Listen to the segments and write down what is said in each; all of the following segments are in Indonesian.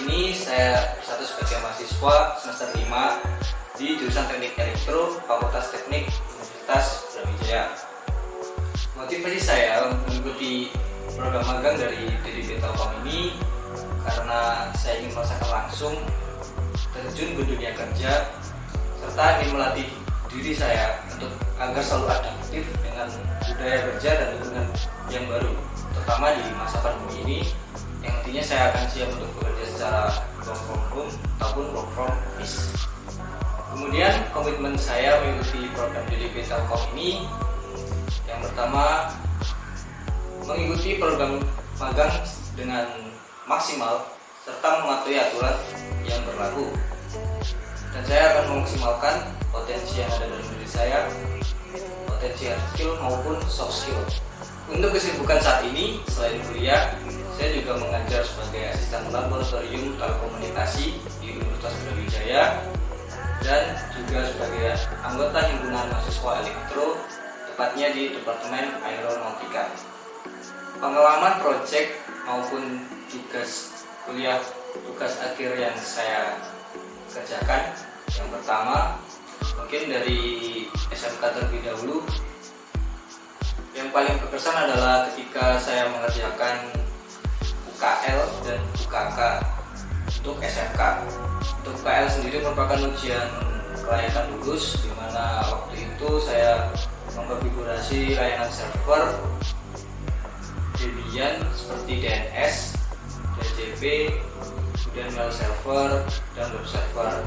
ini saya berstatus sebagai mahasiswa semester 5 di jurusan Teknik Elektro Fakultas Teknik Universitas Brawijaya. Motivasi saya mengikuti program magang dari DDP Telkom ini karena saya ingin merasakan langsung terjun ke dunia kerja serta ingin melatih diri saya untuk agar selalu adaptif dengan budaya kerja dan lingkungan yang baru, terutama di masa pandemi ini yang nantinya saya akan siap untuk bekerja secara work from home ataupun work from office. Kemudian komitmen saya mengikuti program DDP Telkom ini yang pertama, mengikuti program magang dengan maksimal serta mematuhi aturan yang berlaku, dan saya akan memaksimalkan potensi yang ada dalam diri saya, potensi hard skill maupun soft skill. Untuk kesibukan saat ini, selain kuliah, saya juga mengajar sebagai asisten laboratorium telekomunikasi di Universitas Brawijaya dan juga sebagai anggota himpunan mahasiswa elektro, tepatnya di Departemen Aeronautika. Pengalaman proyek maupun tugas kuliah, tugas akhir yang saya kerjakan, yang pertama mungkin dari SMK terlebih dahulu. Yang paling berkesan adalah ketika saya mengerjakan UKL dan UKK untuk SMK. Untuk UKL sendiri merupakan ujian kelayakan lulus, di mana waktu itu saya mengkonfigurasi layanan server Debian seperti DNS, DHCP, kemudian mail server dan web server.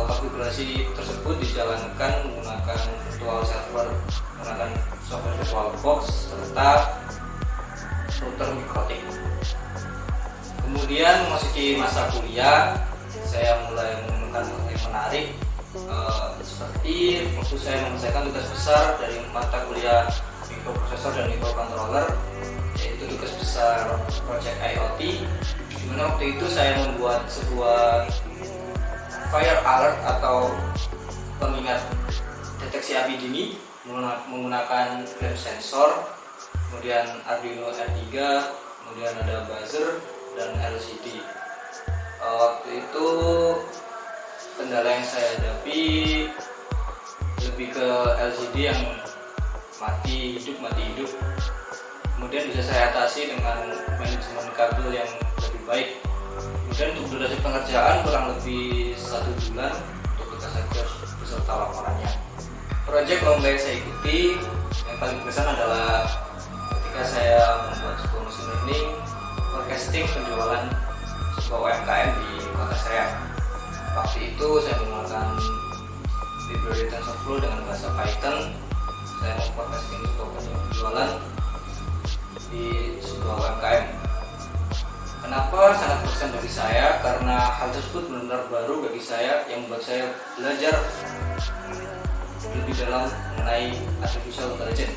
Konfigurasi tersebut dijalankan menggunakan virtual server, menggunakan software VirtualBox serta router mikrotik. Kemudian memasuki masa kuliah, saya mulai menemukan hal yang menarik, seperti waktu saya menyelesaikan tugas besar dari mata kuliah mikroprosesor dan microcontroller, yaitu tugas besar project IoT, di mana waktu itu saya membuat sebuah fire alert atau pengingat deteksi api dini menggunakan flame sensor, kemudian Arduino R3, kemudian ada buzzer dan LCD. Waktu itu kendala yang saya hadapi lebih ke LCD yang mati hidup, kemudian bisa saya atasi dengan manajemen kabel yang lebih baik. Kemudian untuk durasi pengerjaan kurang lebih 1 bulan untuk tugas akhir beserta laporannya. Proyek lomba yang saya ikuti yang paling berkesan adalah ketika saya membuat sebuah machine learning forecasting penjualan sebuah UMKM di kota saya. Waktu itu saya menggunakan library TensorFlow dengan bahasa Python. Saya memforecasting sebuah penjualan di sebuah UMKM. Kenapa sangat berkesan bagi saya? Karena hal tersebut benar-benar baru bagi saya, yang membuat saya belajar lebih dalam mengenai artificial intelligence.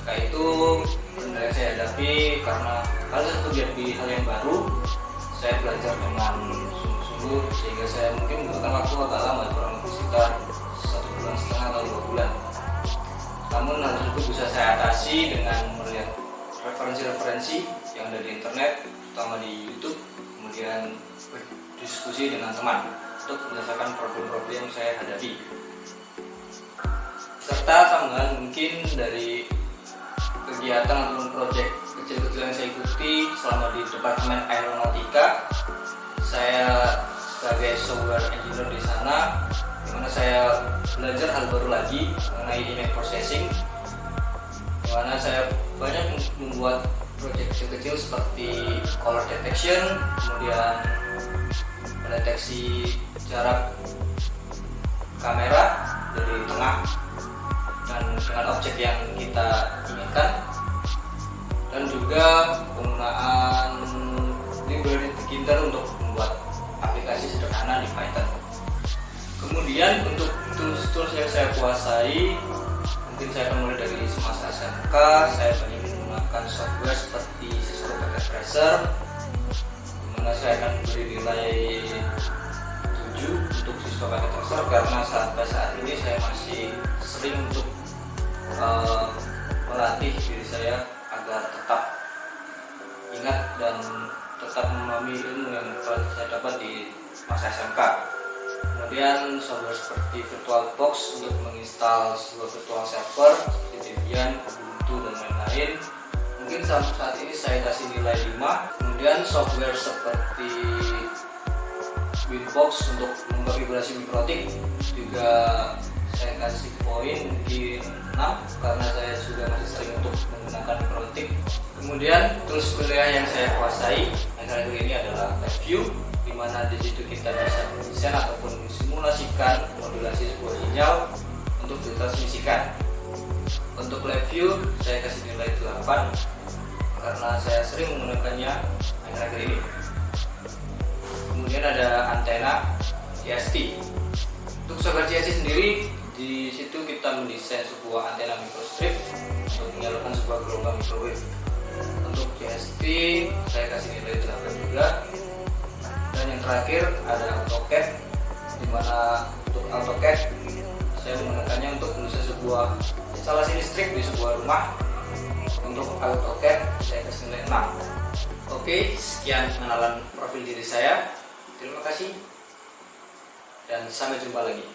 Kayak itu kendala yang saya hadapi karena hal tersebut jadi hal yang baru. Saya belajar dengan sungguh-sungguh sehingga saya mungkin membutuhkan waktu agak lama, kurang lebih sekitar 1,5 bulan atau 2 bulan. Namun hal tersebut bisa saya atasi dengan melihat referensi-referensi yang ada di internet, terutama di YouTube, kemudian berdiskusi dengan teman untuk menyelesaikan problem-problem yang saya hadapi. Serta tambahan mungkin dari kegiatan ataupun proyek kecil-kecil yang saya ikuti selama di Departemen Aeronautika. Saya sebagai software engineer di sana, di mana saya belajar hal baru lagi mengenai image processing, di mana saya banyak membuat proyek kecil-kecil seperti color detection, kemudian mendeteksi jarak kamera dari tengah dan dengan objek yang kita inginkan, dan juga penggunaan library Tkinter untuk membuat aplikasi sederhana di Python. Kemudian untuk tools-tools yang saya kuasai, mungkin saya akan mulai dari semasa SMK. Saya banyak menggunakan software seperti Cisco Packet Tracer, dimana saya akan beri nilai 7 untuk Cisco Packet Tracer karena sampai saat ini saya masih sering untuk melatih diri saya agar tetap ingat dan tetap memahami ilmu yang telah saya dapat di masa SMK. Kemudian software seperti VirtualBox untuk menginstal sebuah virtual server seperti Debian, Ubuntu dan lain-lain. Mungkin saat ini saya kasih nilai 5. Kemudian software seperti Winbox untuk mengkonfigurasi mikrotik juga saya kasih poin mungkin 6 karena saya juga masih sering untuk menggunakan mikrotik. Kemudian tools kuliah yang saya kuasai akhir-akhir ini adalah LabVIEW, di mana di situ kita bisa mendesain ataupun mensimulasikan modulasi sebuah sinyal untuk ditransmisikan. Untuk LabVIEW saya kasih nilai 8 karena saya sering menggunakannya akhir-akhir ini. Kemudian ada antena CST. Untuk software CST sendiri, di situ kita mendesain sebuah antena microstrip untuk menyalurkan sebuah gelombang microwave. Untuk CST saya kasih nilai 8 juga. Dan yang terakhir ada AutoCAD, di mana untuk AutoCAD saya menggunakannya untuk mendesain sebuah instalasi listrik di sebuah rumah. Untuk AutoCAD saya kasih nilai 6. Oke, sekian pengenalan profil diri saya. Terima kasih dan sampai jumpa lagi.